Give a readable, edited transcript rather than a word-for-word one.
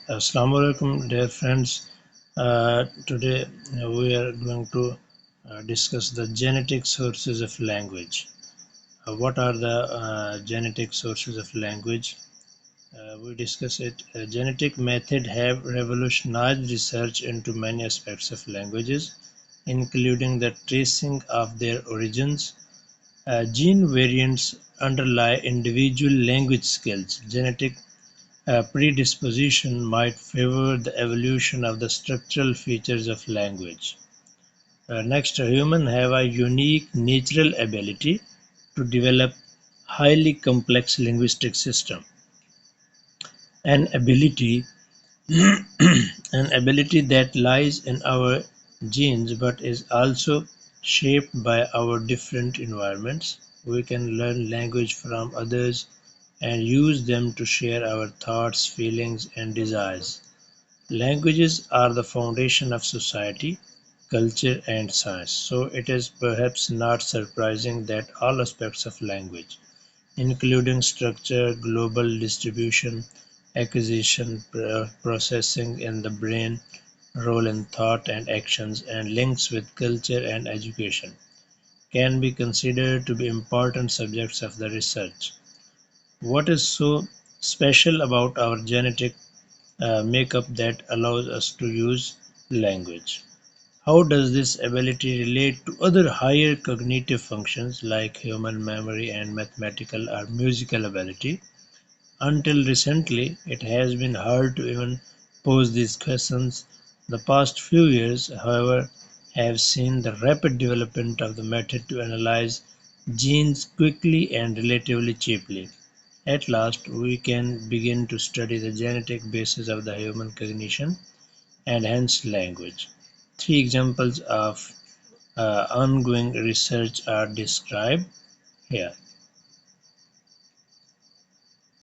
Assalamu alaikum, dear friends. Today we are going to discuss the genetic sources of language. What are the genetic sources of language? We discuss it. Genetic method have revolutionized research into many aspects of languages, including the tracing of their origins. Gene variants underlie individual language skills. Genetic predisposition might favor the evolution of the structural features of language. Next, humans have a unique natural ability to develop highly complex linguistic system, an ability an ability that lies in our genes but is also shaped by our different environments. We can learn language from others and use them to share our thoughts, feelings, and desires. Languages are the foundation of society, culture, and science, so it is perhaps not surprising that all aspects of language, including structure, global distribution, acquisition, processing in the brain, role in thought and actions, and links with culture and education, can be considered to be important subjects of the research. What is so special about our genetic makeup that allows us to use language? How does this ability relate to other higher cognitive functions like human memory and mathematical or musical ability? Until recently, it has been hard to even pose these questions. The past few years, however, have seen the rapid development of the method to analyze genes quickly and relatively cheaply. At last, we can begin to study the genetic basis of the human cognition and hence language. Three examples of ongoing research are described here.